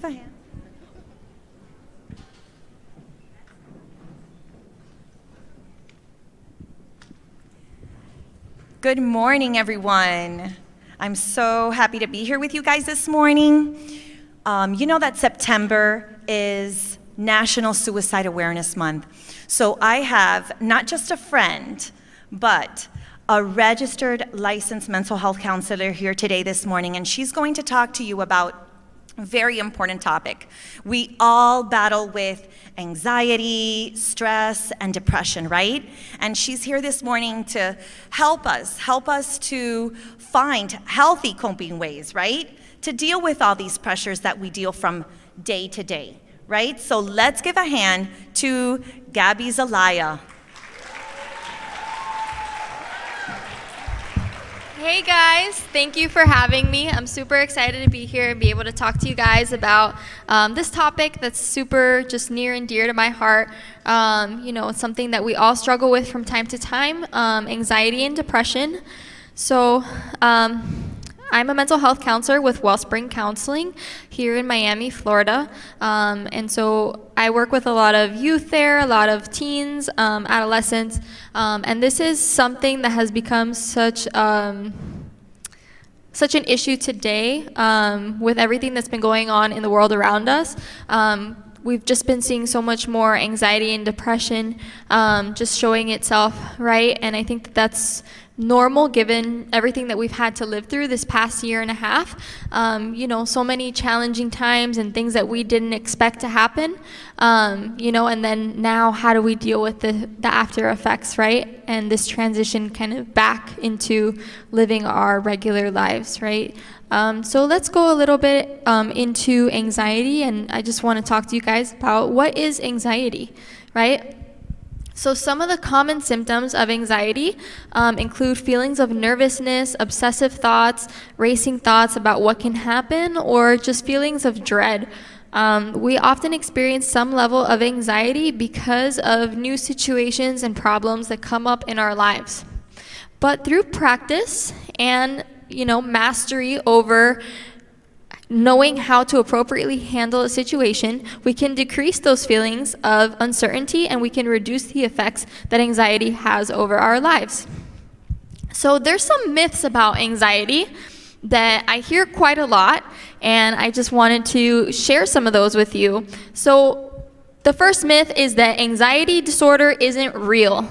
give a hand. Good morning, everyone. I'm so happy to be here with you guys this morning. You know that September is National Suicide Awareness Month. So I have not just a friend, but a registered licensed mental health counselor here today this morning, and she's going to talk to you about a very important topic. We all battle with anxiety, stress, and depression, right? And she's here this morning to help us to find healthy coping ways, right? To deal with all these pressures that we deal from day to day, right? So let's give a hand to Gabby Zelaya. Hey guys, thank you for having me. I'm super excited to be here and be able to talk to you guys about this topic that's super just near and dear to my heart. It's something that we all struggle with from time to time, anxiety and depression. So I'm a mental health counselor with Wellspring Counseling here in Miami, Florida. And so I work with a lot of youth there, a lot of teens, adolescents, and this is something that has become such an issue today with everything that's been going on in the world around us. We've just been seeing so much more anxiety and depression just showing itself, right? And I think that's normal given everything that we've had to live through this past year and a half. So many challenging times and things that we didn't expect to happen. And then now how do we deal with the after effects, right? And this transition kind of back into living our regular lives, right? So let's go a little bit into anxiety, and I just want to talk to you guys about what is anxiety, right? So some of the common symptoms of anxiety include feelings of nervousness, obsessive thoughts, racing thoughts about what can happen, or just feelings of dread. We often experience some level of anxiety because of new situations and problems that come up in our lives. But through practice and mastery over knowing how to appropriately handle a situation, we can decrease those feelings of uncertainty and we can reduce the effects that anxiety has over our lives. So there's some myths about anxiety that I hear quite a lot, and I just wanted to share some of those with you. So the first myth is that anxiety disorder isn't real.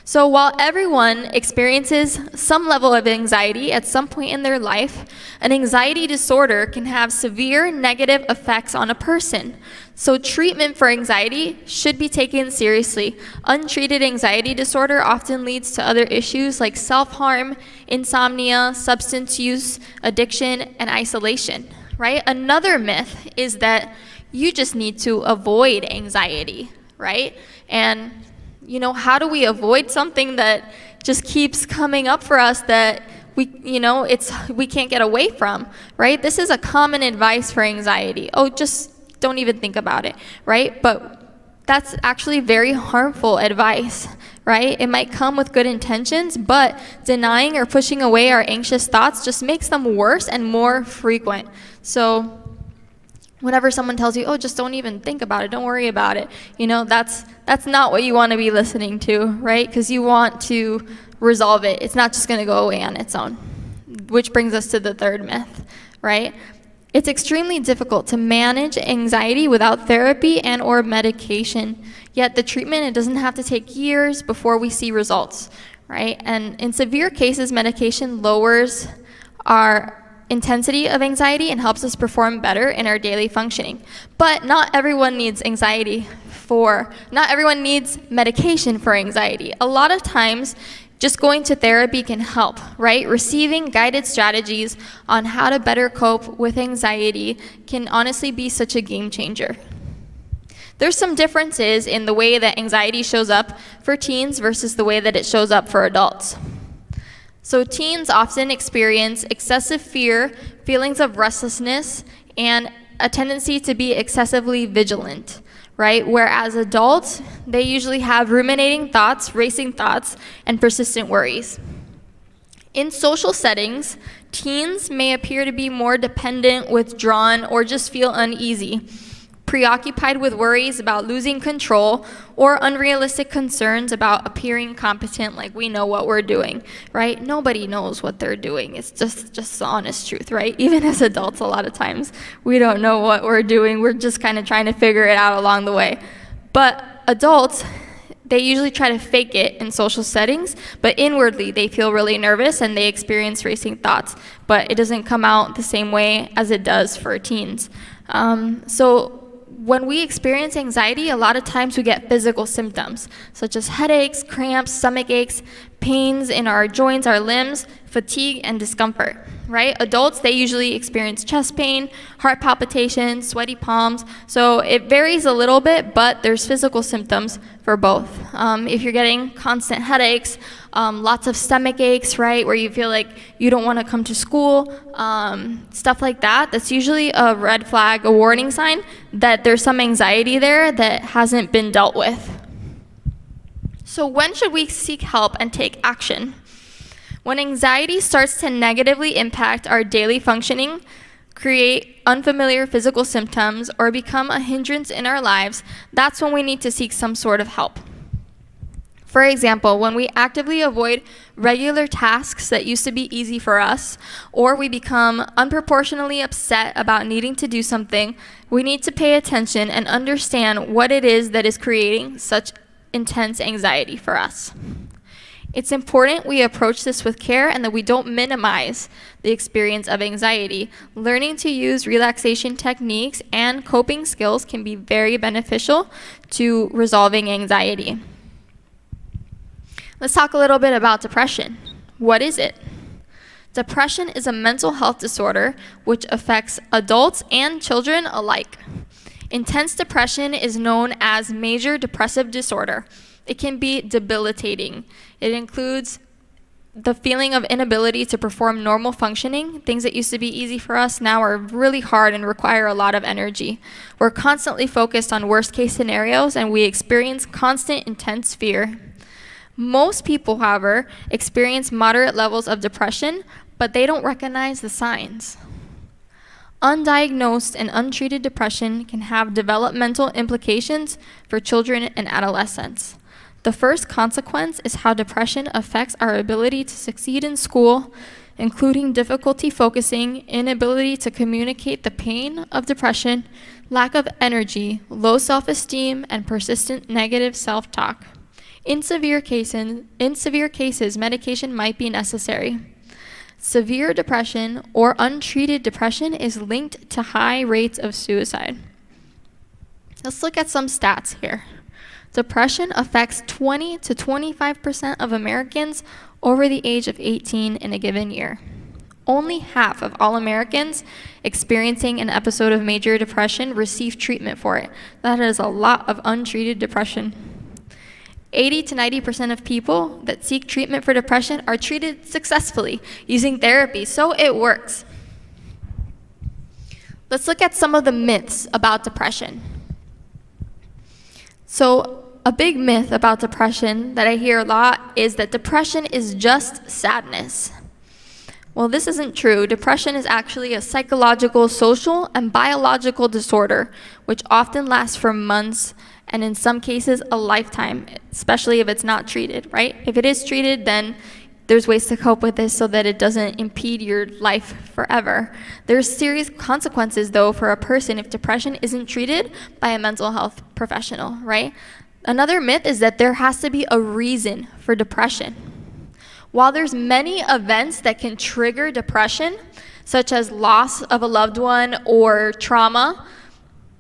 So while everyone experiences some level of anxiety at some point in their life, an anxiety disorder can have severe negative effects on a person. So treatment for anxiety should be taken seriously. Untreated anxiety disorder often leads to other issues like self-harm, insomnia, substance use, addiction, and isolation, right? Another myth is that you just need to avoid anxiety, right? And how do we avoid something that just keeps coming up for us that we can't get away from, right? This is a common advice for anxiety. Oh, just don't even think about it, right? But that's actually very harmful advice, right? It might come with good intentions, but denying or pushing away our anxious thoughts just makes them worse and more frequent. So whenever someone tells you, oh, just don't even think about it, don't worry about it, that's not what you want to be listening to, right? Because you want to resolve it. It's not just going to go away on its own, which brings us to the third myth, right? It's extremely difficult to manage anxiety without therapy and or medication. Yet the treatment, it doesn't have to take years before we see results, right? And in severe cases, medication lowers our intensity of anxiety and helps us perform better in our daily functioning. But not everyone needs medication for anxiety. A lot of times, just going to therapy can help, right? Receiving guided strategies on how to better cope with anxiety can honestly be such a game changer. There's some differences in the way that anxiety shows up for teens versus the way that it shows up for adults. So teens often experience excessive fear, feelings of restlessness, and a tendency to be excessively vigilant, right? Whereas adults, they usually have ruminating thoughts, racing thoughts, and persistent worries. In social settings, Teens may appear to be more dependent, withdrawn, or just feel uneasy, preoccupied with worries about losing control or unrealistic concerns about appearing competent, like we know what we're doing, right? Nobody knows what they're doing. It's just the honest truth, right? Even as adults, a lot of times, we don't know what we're doing. We're just kind of trying to figure it out along the way. But adults, they usually try to fake it in social settings, but inwardly they feel really nervous and they experience racing thoughts, but it doesn't come out the same way as it does for teens. So when we experience anxiety, a lot of times we get physical symptoms, such as headaches, cramps, stomach aches, pains in our joints, our limbs, fatigue, and discomfort, right? Adults, they usually experience chest pain, heart palpitations, sweaty palms. So it varies a little bit, but there's physical symptoms for both. If you're getting constant headaches, lots of stomach aches, right, where you feel like you don't want to come to school, stuff like that, that's usually a red flag, a warning sign that there's some anxiety there that hasn't been dealt with. So when should we seek help and take action? When anxiety starts to negatively impact our daily functioning, create unfamiliar physical symptoms, or become a hindrance in our lives, that's when we need to seek some sort of help. For example, when we actively avoid regular tasks that used to be easy for us, or we become unproportionately upset about needing to do something, we need to pay attention and understand what it is that is creating such intense anxiety for us. It's important we approach this with care and that we don't minimize the experience of anxiety. Learning to use relaxation techniques and coping skills can be very beneficial to resolving anxiety. Let's talk a little bit about depression. What is it? Depression is a mental health disorder which affects adults and children alike. Intense depression is known as major depressive disorder. It can be debilitating. It includes the feeling of inability to perform normal functioning. Things that used to be easy for us now are really hard and require a lot of energy. We're constantly focused on worst-case scenarios, and we experience constant, intense fear. Most people, however, experience moderate levels of depression, but they don't recognize the signs. Undiagnosed and untreated depression can have developmental implications for children and adolescents. The first consequence is how depression affects our ability to succeed in school, including difficulty focusing, inability to communicate the pain of depression, lack of energy, low self-esteem, and persistent negative self-talk. In severe cases, medication might be necessary. Severe depression or untreated depression is linked to high rates of suicide. Let's look at some stats here. Depression affects 20 to 25% of Americans over the age of 18 in a given year. Only half of all Americans experiencing an episode of major depression receive treatment for it. That is a lot of untreated depression. 80 to 90% of people that seek treatment for depression are treated successfully using therapy, so it works. Let's look at some of the myths about depression. So, a big myth about depression that I hear a lot is that depression is just sadness. Well, this isn't true. Depression is actually a psychological, social, and biological disorder, which often lasts for months and in some cases a lifetime, especially if it's not treated, right? If it is treated, then there's ways to cope with this so that it doesn't impede your life forever. There's serious consequences, though, for a person if depression isn't treated by a mental health professional, right? Another myth is that there has to be a reason for depression. While there's many events that can trigger depression, such as loss of a loved one or trauma,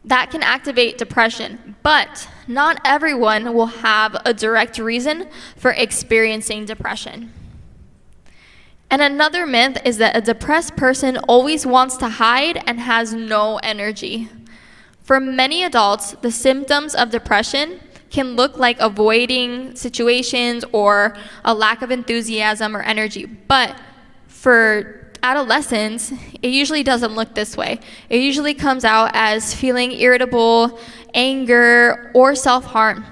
that can activate depression. But not everyone will have a direct reason for experiencing depression. And another myth is that a depressed person always wants to hide and has no energy. For many adults, the symptoms of depression can look like avoiding situations or a lack of enthusiasm or energy. But for adolescents, it usually doesn't look this way. It usually comes out as feeling irritable, anger, or self-harm.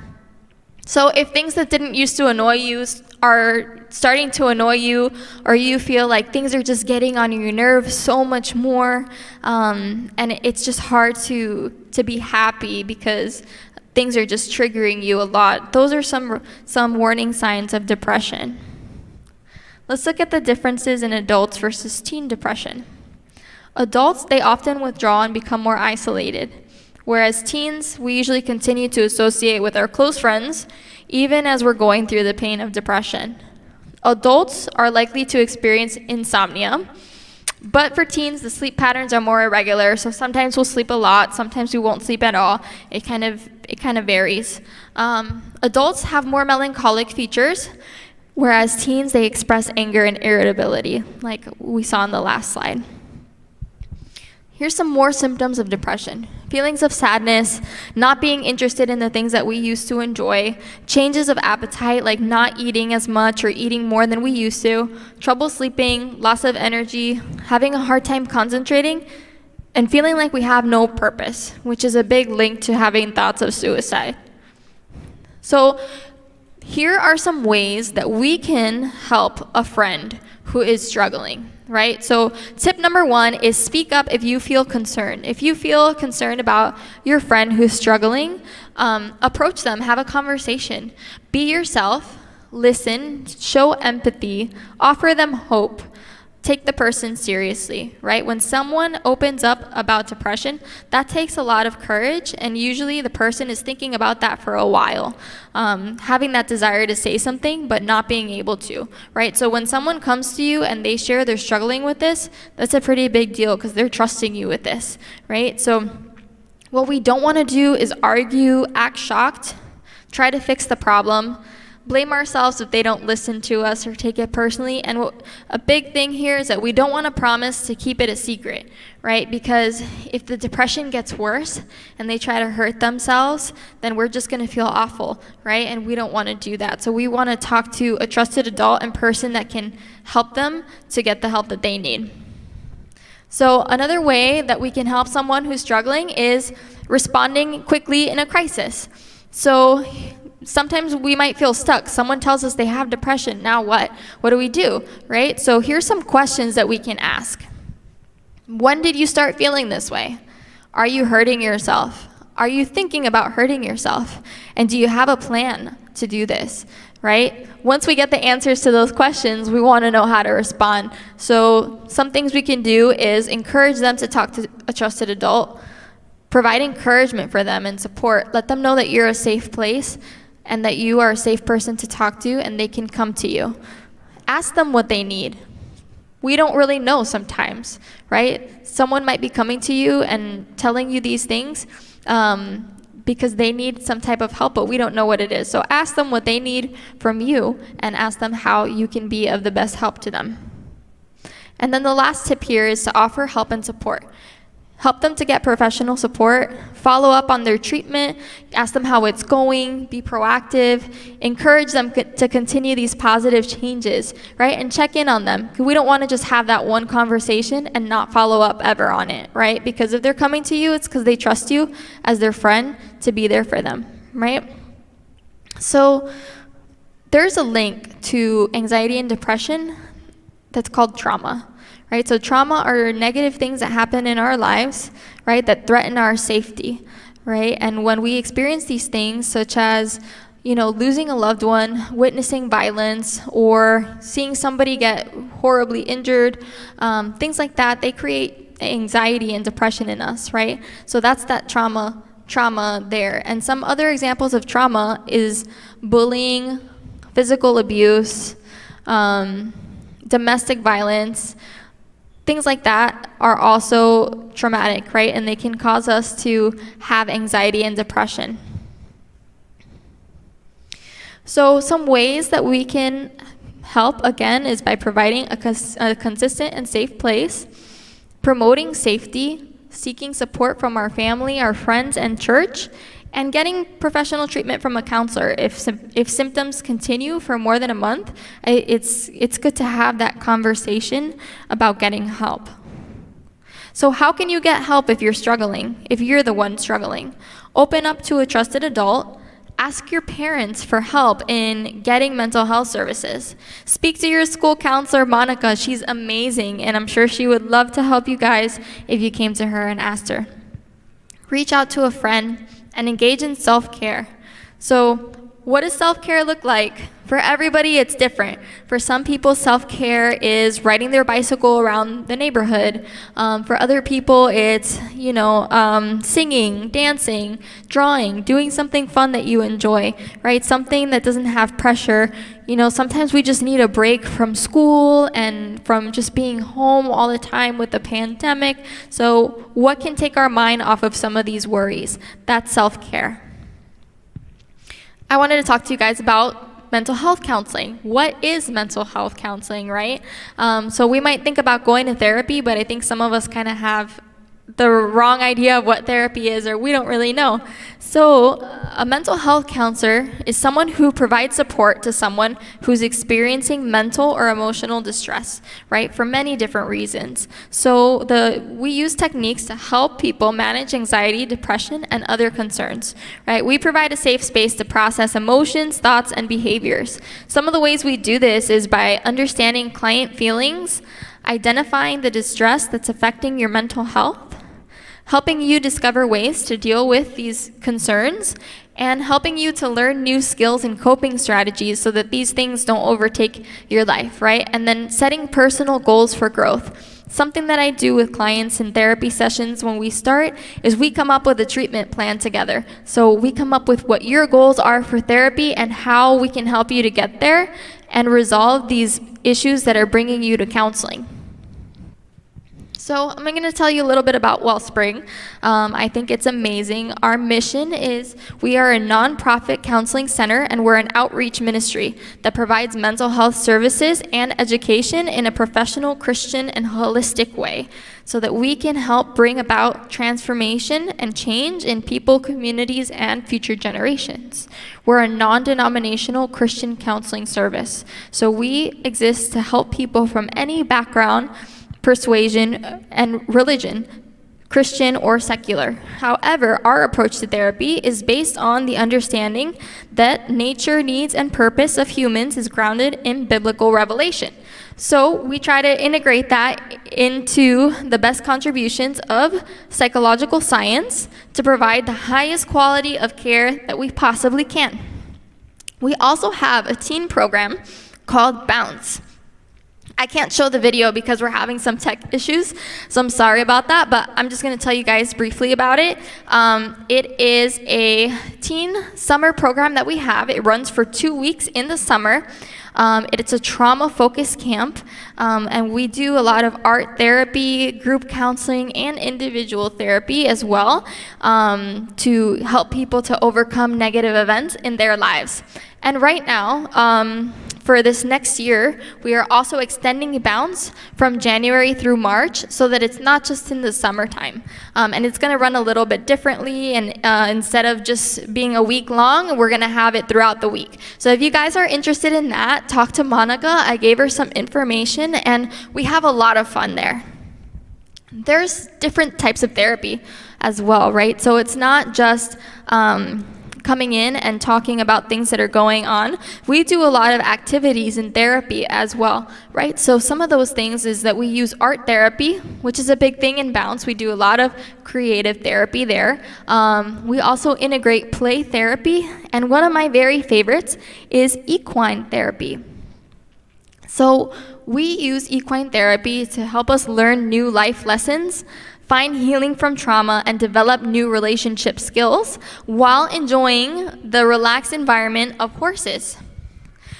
So if things that didn't used to annoy you are starting to annoy you, or you feel like things are just getting on your nerves so much more, and it's just hard to be happy because things are just triggering you a lot. Those are some warning signs of depression. Let's look at the differences in adults versus teen depression. Adults, they often withdraw and become more isolated, whereas teens, we usually continue to associate with our close friends, even as we're going through the pain of depression. Adults are likely to experience insomnia, but for teens, the sleep patterns are more irregular, so sometimes we'll sleep a lot, sometimes we won't sleep at all. It kind of varies. Adults have more melancholic features, whereas teens, they express anger and irritability, like we saw in the last slide. Here's some more symptoms of depression. Feelings of sadness, not being interested in the things that we used to enjoy, changes of appetite, like not eating as much or eating more than we used to, trouble sleeping, loss of energy, having a hard time concentrating, and feeling like we have no purpose, which is a big link to having thoughts of suicide. So here are some ways that we can help a friend who is struggling, right? So tip number 1 is speak up if you feel concerned. If you feel concerned about your friend who's struggling, approach them, have a conversation. Be yourself, listen, show empathy, offer them hope. Take the person seriously, right? When someone opens up about depression, that takes a lot of courage, and usually the person is thinking about that for a while, having that desire to say something but not being able to, right? So when someone comes to you and they share they're struggling with this, that's a pretty big deal because they're trusting you with this, right? So what we don't want to do is argue, act shocked, try to fix the problem, blame ourselves if they don't listen to us or take it personally. And a big thing here is that we don't want to promise to keep it a secret, right? Because if the depression gets worse and they try to hurt themselves, then we're just going to feel awful, right? And we don't want to do that. So we want to talk to a trusted adult and person that can help them to get the help that they need. So another way that we can help someone who's struggling is responding quickly in a crisis. So sometimes we might feel stuck. Someone tells us they have depression. Now what? What do we do, right? So here's some questions that we can ask. When did you start feeling this way? Are you hurting yourself? Are you thinking about hurting yourself? And do you have a plan to do this, right? Once we get the answers to those questions, we want to know how to respond. So some things we can do is encourage them to talk to a trusted adult, provide encouragement for them and support. Let them know that you're a safe place and that you are a safe person to talk to and they can come to you. Ask them what they need. We don't really know sometimes, right? Someone might be coming to you and telling you these things because they need some type of help, but we don't know what it is. So ask them what they need from you and ask them how you can be of the best help to them. And then the last tip here is to offer help and support. Help them to get professional support, follow up on their treatment, ask them how it's going, be proactive, encourage them to continue these positive changes, right? And check in on them. We don't want to just have that one conversation and not follow up ever on it, right? Because if they're coming to you, it's because they trust you as their friend to be there for them, right? So there's a link to anxiety and depression that's called trauma. Right? So trauma are negative things that happen in our lives, right, that threaten our safety, right? And when we experience these things, such as, losing a loved one, witnessing violence, or seeing somebody get horribly injured, things like that, they create anxiety and depression in us, right? So that's that trauma there. And some other examples of trauma is bullying, physical abuse, domestic violence. Things like that are also traumatic, right? And they can cause us to have anxiety and depression. So some ways that we can help, again, is by providing a consistent and safe place, promoting safety, seeking support from our family, our friends, and church, and getting professional treatment from a counselor. If symptoms continue for more than a month, it's good to have that conversation about getting help. So how can you get help if you're struggling, if you're the one struggling? Open up to a trusted adult, Ask your parents for help in getting mental health services. Speak to your school counselor, Monica. She's amazing, and I'm sure she would love to help you guys if you came to her and asked her. Reach out to a friend and engage in self-care. So, what does self-care look like? For everybody, it's different. For some people, self-care is riding their bicycle around the neighborhood. For other people, it's, singing, dancing, drawing, doing something fun that you enjoy, right? Something that doesn't have pressure. Sometimes we just need a break from school and from just being home all the time with the pandemic. So what can take our mind off of some of these worries? That's self-care. I wanted to talk to you guys about mental health counseling. What is mental health counseling, right? So we might think about going to therapy, but I think some of us kind of have the wrong idea of what therapy is, or we don't really know. So a mental health counselor is someone who provides support to someone who's experiencing mental or emotional distress, right, for many different reasons. So we use techniques to help people manage anxiety, depression, and other concerns, right? We provide a safe space to process emotions, thoughts, and behaviors. Some of the ways we do this is by understanding client feelings, identifying the distress that's affecting your mental health, helping you discover ways to deal with these concerns, and helping you to learn new skills and coping strategies so that these things don't overtake your life, right? And then setting personal goals for growth. Something that I do with clients in therapy sessions when we start is we come up with a treatment plan together. So we come up with what your goals are for therapy and how we can help you to get there and resolve these issues that are bringing you to counseling. So I'm going to tell you a little bit about Wellspring. I think it's amazing. Our mission is we are a nonprofit counseling center, and we're an outreach ministry that provides mental health services and education in a professional, Christian, and holistic way so that we can help bring about transformation and change in people, communities, and future generations. We're a non-denominational Christian counseling service. So we exist to help people from any background, persuasion, and religion, Christian or secular. However, our approach to therapy is based on the understanding that nature, needs, and purpose of humans is grounded in biblical revelation. So we try to integrate that into the best contributions of psychological science to provide the highest quality of care that we possibly can. We also have a teen program called Bounce. I can't show the video because we're having some tech issues, so I'm sorry about that, but I'm just going to tell you guys briefly about it. It is a teen summer program that we have. It runs for 2 weeks in the summer. It's a trauma-focused camp, and we do a lot of art therapy, group counseling, and individual therapy as well to help people to overcome negative events in their lives. And right now, for this next year, we are also extending Bounce from January through March so that it's not just in the summertime. And it's going to run a little bit differently, and instead of just being a week long, we're going to have it throughout the week. So if you guys are interested in that, talk to Monica. I gave her some information, and we have a lot of fun there. There's different types of therapy as well, right? So it's not just coming in and talking about things that are going on. We do a lot of activities in therapy as well, right? So some of those things is that we use art therapy, which is a big thing in Bounce. We do a lot of creative therapy there. We also integrate play therapy, and one of my very favorites is equine therapy. So we use equine therapy to help us learn new life lessons, find healing from trauma, and develop new relationship skills while enjoying the relaxed environment of horses.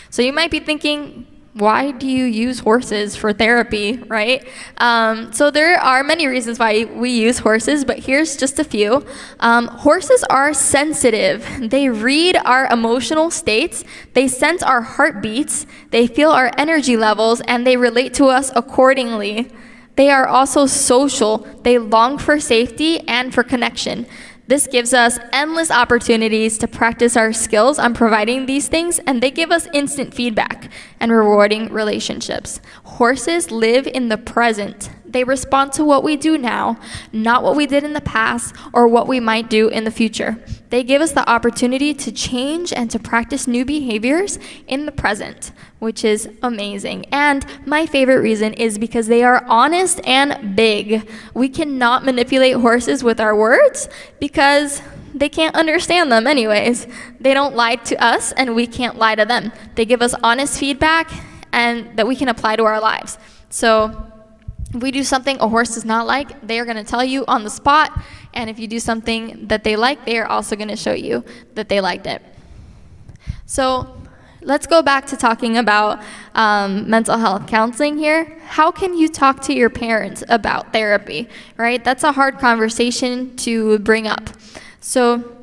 So you might be thinking, why do you use horses for therapy, right? So there are many reasons why we use horses, but here's just a few. Horses are sensitive. They read our emotional states, they sense our heartbeats, they feel our energy levels, and they relate to us accordingly. They are also social. They long for safety and for connection. This gives us endless opportunities to practice our skills on providing these things, and they give us instant feedback and rewarding relationships. Horses live in the present. They respond to what we do now, not what we did in the past or what we might do in the future. They give us the opportunity to change and to practice new behaviors in the present, which is amazing. And my favorite reason is because they are honest and big. We cannot manipulate horses with our words because they can't understand them anyways. They don't lie to us and we can't lie to them. They give us honest feedback and that we can apply to our lives. So if we do something a horse does not like, they are going to tell you on the spot. And if you do something that they like, they are also going to show you that they liked it. So let's go back to talking about mental health counseling here. How can you talk to your parents about therapy, right? That's a hard conversation to bring up. So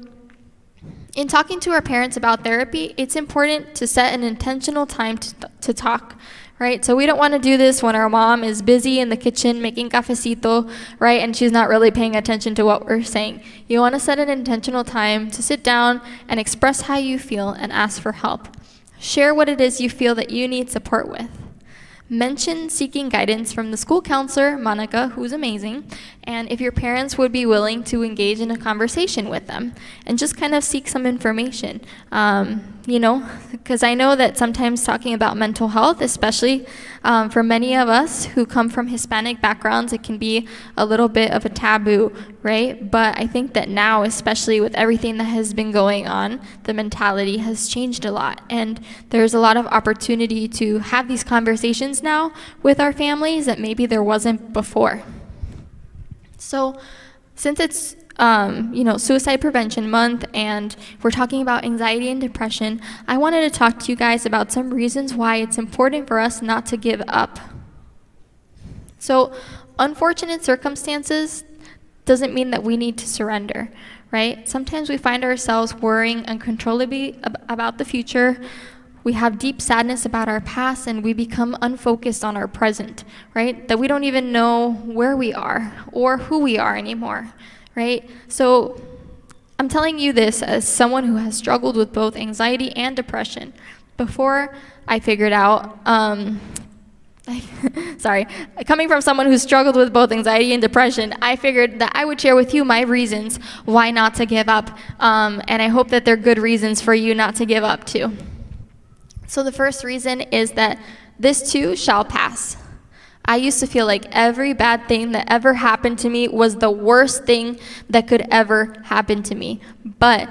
in talking to our parents about therapy, it's important to set an intentional time to talk, right? So we don't want to do this when our mom is busy in the kitchen making cafecito, right? And she's not really paying attention to what we're saying. You want to set an intentional time to sit down and express how you feel and ask for help. Share what it is you feel that you need support with. Mention seeking guidance from the school counselor, Monica, who's amazing, and if your parents would be willing to engage in a conversation with them and just kind of seek some information. Because I know that sometimes talking about mental health, especially for many of us who come from Hispanic backgrounds, it can be a little bit of a taboo, right? But I think that now, especially with everything that has been going on, the mentality has changed a lot. And there's a lot of opportunity to have these conversations now with our families that maybe there wasn't before. So since it's Suicide Prevention Month, and we're talking about anxiety and depression, I wanted to talk to you guys about some reasons why it's important for us not to give up. So, unfortunate circumstances doesn't mean that we need to surrender, right? Sometimes we find ourselves worrying uncontrollably about the future. We have deep sadness about our past, and we become unfocused on our present, right? That we don't even know where we are or who we are anymore. Right? So I'm telling you this as someone who has struggled with both anxiety and depression. Before I figured out, coming from someone who struggled with both anxiety and depression, I figured that I would share with you my reasons why not to give up. And I hope that they're good reasons for you not to give up too. So the first reason is that this too shall pass. I used to feel like every bad thing that ever happened to me was the worst thing that could ever happen to me. But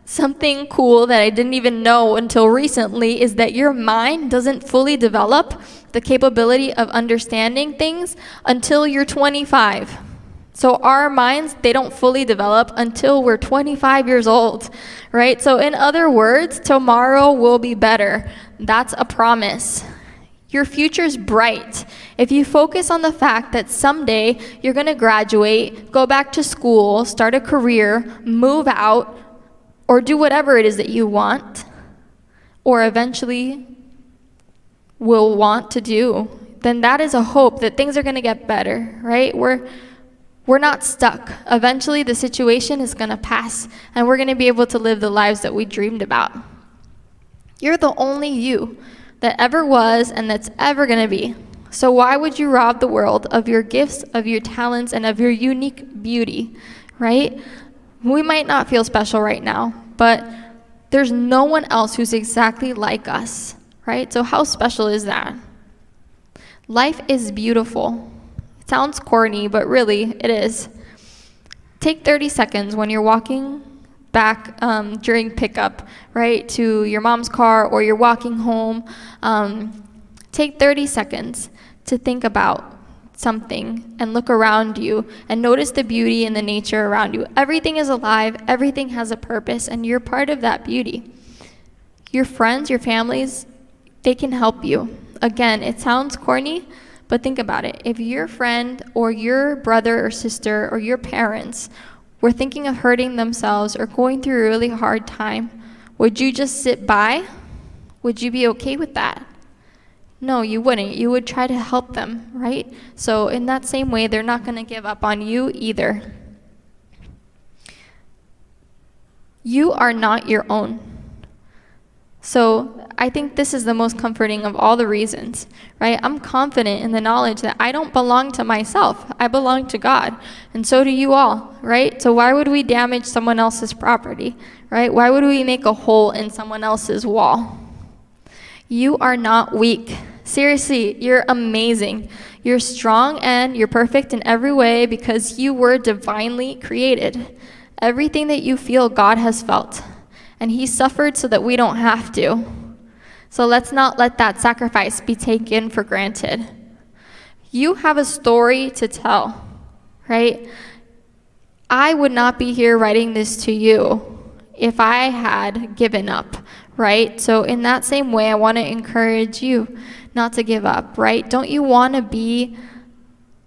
something cool that I didn't even know until recently is that your mind doesn't fully develop the capability of understanding things until you're 25. So our minds, they don't fully develop until we're 25 years old, right? So in other words, tomorrow will be better. That's a promise. Your future's bright if you focus on the fact that someday you're going to graduate, go back to school, start a career, move out, or do whatever it is that you want, or eventually will want to do. Then that is a hope that things are going to get better, right? We're not stuck. Eventually the situation is going to pass, and we're going to be able to live the lives that we dreamed about. You're the only you that ever was and that's ever going to be. So why would you rob the world of your gifts, of your talents, and of your unique beauty, right? We might not feel special right now, but there's no one else who's exactly like us, right? So how special is that? Life is beautiful. It sounds corny, but really it is. Take 30 seconds when you're walking back during pickup, right, to your mom's car, or you're walking home. Take 30 seconds to think about something and look around you and notice the beauty and the nature around you. Everything is alive, everything has a purpose, and you're part of that beauty. Your friends, your families, they can help you. Again, it sounds corny, but think about it. If your friend or your brother or sister or your parents were thinking of hurting themselves or going through a really hard time, would you just sit by? Would you be okay with that? No, you wouldn't. You would try to help them, right? So in that same way, they're not going to give up on you either. You are not your own. So I think this is the most comforting of all the reasons, right? I'm confident in the knowledge that I don't belong to myself. I belong to God, and so do you all, right? So why would we damage someone else's property, right? Why would we make a hole in someone else's wall? You are not weak. Seriously, you're amazing. You're strong and you're perfect in every way because you were divinely created. Everything that you feel, God has felt. And he suffered so that we don't have to. So let's not let that sacrifice be taken for granted. You have a story to tell, right? I would not be here writing this to you if I had given up, right? So in that same way, I want to encourage you not to give up, right? Don't you want to be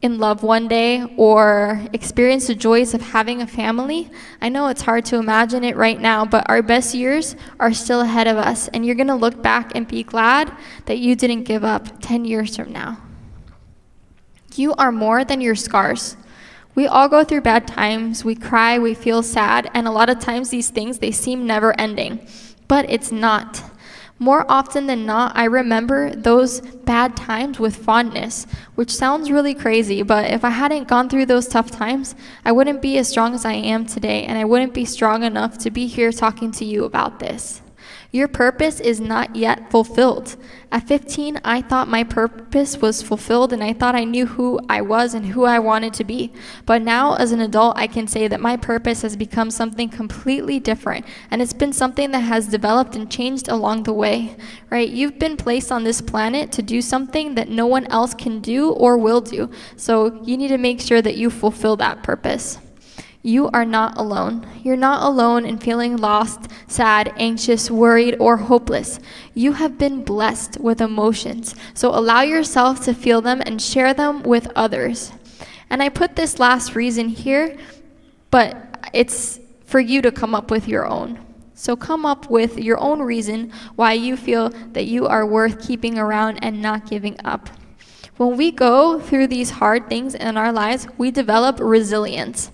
in love one day or experience the joys of having a family? I know it's hard to imagine it right now, but our best years are still ahead of us, and you're going to look back and be glad that you didn't give up 10 years from now. You are more than your scars. We all go through bad times, we cry, we feel sad, and a lot of times these things, they seem never ending, but it's not. More often than not, I remember those bad times with fondness, which sounds really crazy, but if I hadn't gone through those tough times, I wouldn't be as strong as I am today, and I wouldn't be strong enough to be here talking to you about this. Your purpose is not yet fulfilled. At 15, I thought my purpose was fulfilled, and I thought I knew who I was and who I wanted to be. But now, as an adult, I can say that my purpose has become something completely different, and it's been something that has developed and changed along the way, right? You've been placed on this planet to do something that no one else can do or will do, so you need to make sure that you fulfill that purpose. You are not alone. You're not alone in feeling lost, sad, anxious, worried, or hopeless. You have been blessed with emotions, so allow yourself to feel them and share them with others. And I put this last reason here, but it's for you to come up with your own. So come up with your own reason why you feel that you are worth keeping around and not giving up. When we go through these hard things in our lives, we develop resilience.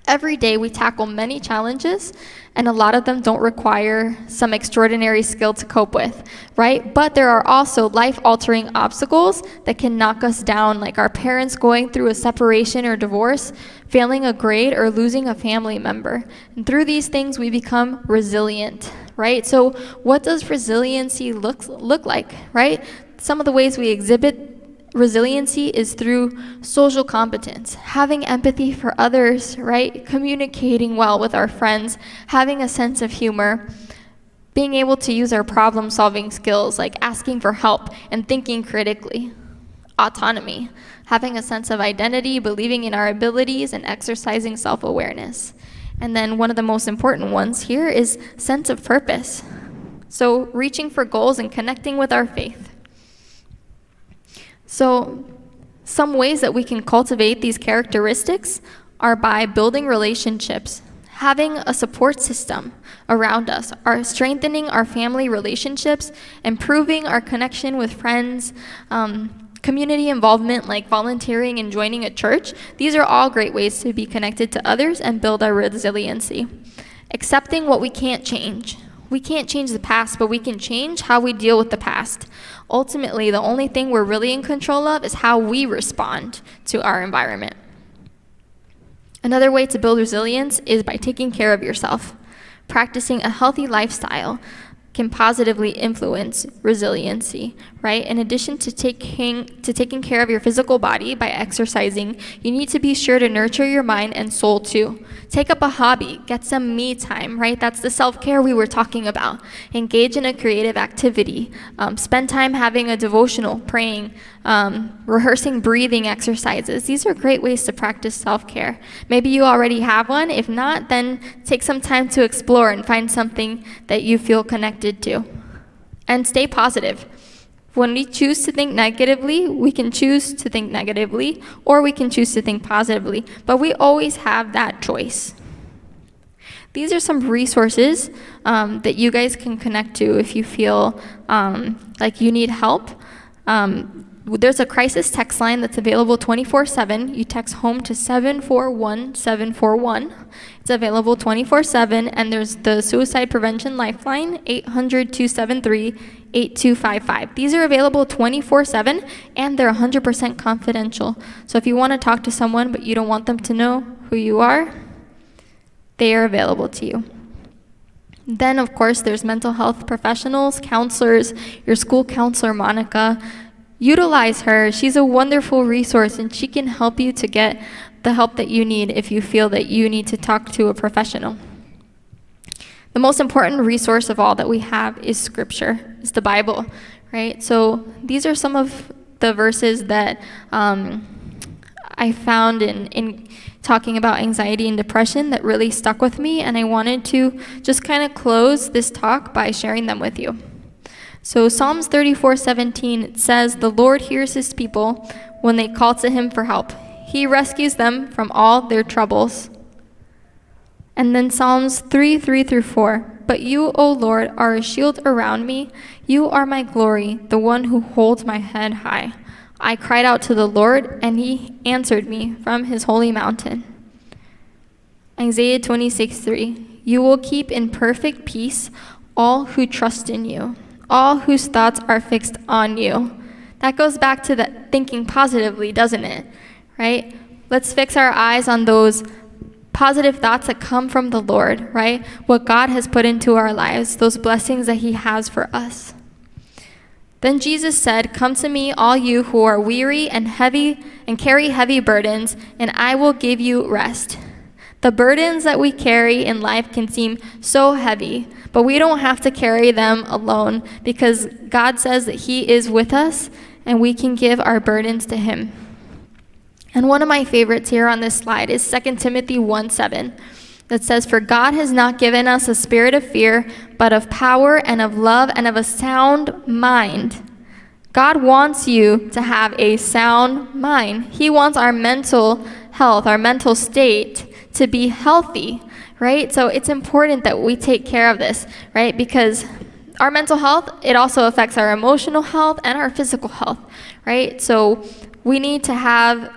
Every day we tackle many challenges, and a lot of them don't require some extraordinary skill to cope with, right? But there are also life-altering obstacles that can knock us down, like our parents going through a separation or divorce, failing a grade, or losing a family member. And through these things, we become resilient, right? So what does resiliency look like, right? Some of the ways we exhibit resiliency is through social competence, having empathy for others, right? Communicating well with our friends, having a sense of humor, being able to use our problem-solving skills like asking for help and thinking critically. Autonomy, having a sense of identity, believing in our abilities, and exercising self-awareness. And then one of the most important ones here is sense of purpose. So reaching for goals and connecting with our faith. So some ways that we can cultivate these characteristics are by building relationships, having a support system around us, strengthening our family relationships, improving our connection with friends, community involvement like volunteering and joining a church. These are all great ways to be connected to others and build our resiliency. Accepting what we can't change. We can't change the past, but we can change how we deal with the past. Ultimately, the only thing we're really in control of is how we respond to our environment. Another way to build resilience is by taking care of yourself. Practicing a healthy lifestyle can positively influence resiliency, right? In addition to taking care of your physical body by exercising, you need to be sure to nurture your mind and soul too. Take up a hobby, get some me time, right? That's the self-care we were talking about. Engage in a creative activity. Spend time having a devotional, praying, rehearsing breathing exercises. These are great ways to practice self-care. Maybe you already have one. If not, then take some time to explore and find something that you feel connected to. And stay positive. When we choose to think negatively, we can choose to think negatively, or we can choose to think positively, but we always have that choice. These are some resources that you guys can connect to if you feel like you need help. there's a crisis text line that's available 24/7. You text HOME to 741-741. It's available 24/7, and there's the Suicide Prevention Lifeline, 800-273-8255. These are available 24/7, and they're 100% confidential. So if you want to talk to someone but you don't want them to know who you are, they are available to you. Then, of course, there's mental health professionals, counselors, your school counselor, Monica. Utilize her. She's a wonderful resource, and she can help you to get the help that you need if you feel that you need to talk to a professional. The most important resource of all that we have is Scripture, is the Bible, right? So these are some of the verses that I found in talking about anxiety and depression that really stuck with me, and I wanted to just kind of close this talk by sharing them with you. So Psalms 34:17, it says, "The Lord hears his people when they call to him for help. He rescues them from all their troubles." And then Psalms 3:3-4, "But you, O Lord, are a shield around me. You are my glory, the one who holds my head high. I cried out to the Lord, and he answered me from his holy mountain." Isaiah 26:3, "You will keep in perfect peace all who trust in you, all whose thoughts are fixed on you." That goes back to that thinking positively, doesn't it? Right? Let's fix our eyes on those positive thoughts that come from the Lord, right? What God has put into our lives, those blessings that he has for us. Then Jesus said, "Come to me, all you who are weary and heavy and carry heavy burdens, and I will give you rest." The burdens that we carry in life can seem so heavy, but we don't have to carry them alone because God says that he is with us and we can give our burdens to him. And one of my favorites here on this slide is 2 Timothy 1:7 that says, "For God has not given us a spirit of fear, but of power and of love and of a sound mind." God wants you to have a sound mind. He wants our mental health, our mental state to be healthy, right? So it's important that we take care of this, right? Because our mental health, it also affects our emotional health and our physical health, right? So we need to have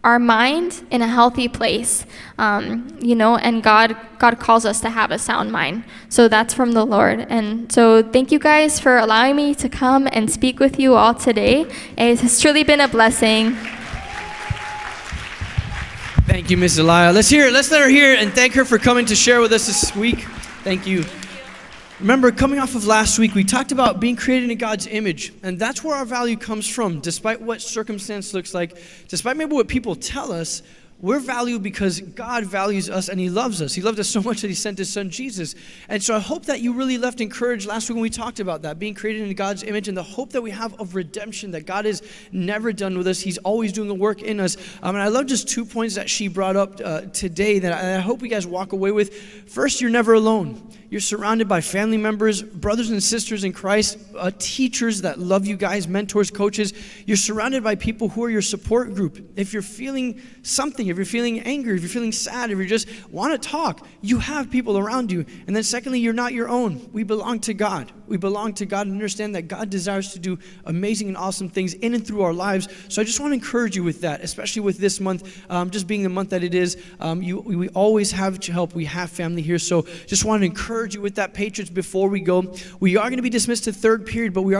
our mind in a healthy place, and God calls us to have a sound mind. So that's from the Lord. And so thank you guys for allowing me to come and speak with you all today. It has truly been a blessing. Thank you, Ms. Elia. Let's let her hear and thank her for coming to share with us this week. Thank you. Remember, coming off of last week, we talked about being created in God's image, and that's where our value comes from. Despite what circumstance looks like, despite maybe what people tell us, we're valued because God values us and he loves us. He loved us so much that he sent his son Jesus. And so I hope that you really left encouraged last week when we talked about that, being created in God's image and the hope that we have of redemption, that God is never done with us. He's always doing the work in us. And I love just 2 points that she brought up today that I hope you guys walk away with. First, you're never alone. You're surrounded by family members, brothers and sisters in Christ, teachers that love you guys, mentors, coaches. You're surrounded by people who are your support group. If you're feeling something, if you're feeling angry, if you're feeling sad, if you just want to talk, you have people around you. And then secondly, you're not your own. We belong to God. We belong to God and understand that God desires to do amazing and awesome things in and through our lives. So I just want to encourage you with that, especially with this month, just being the month that it is. We always have help. We have family here. So just want to encourage you with that, Patriots, before we go. We are going to be dismissed to third period, but we are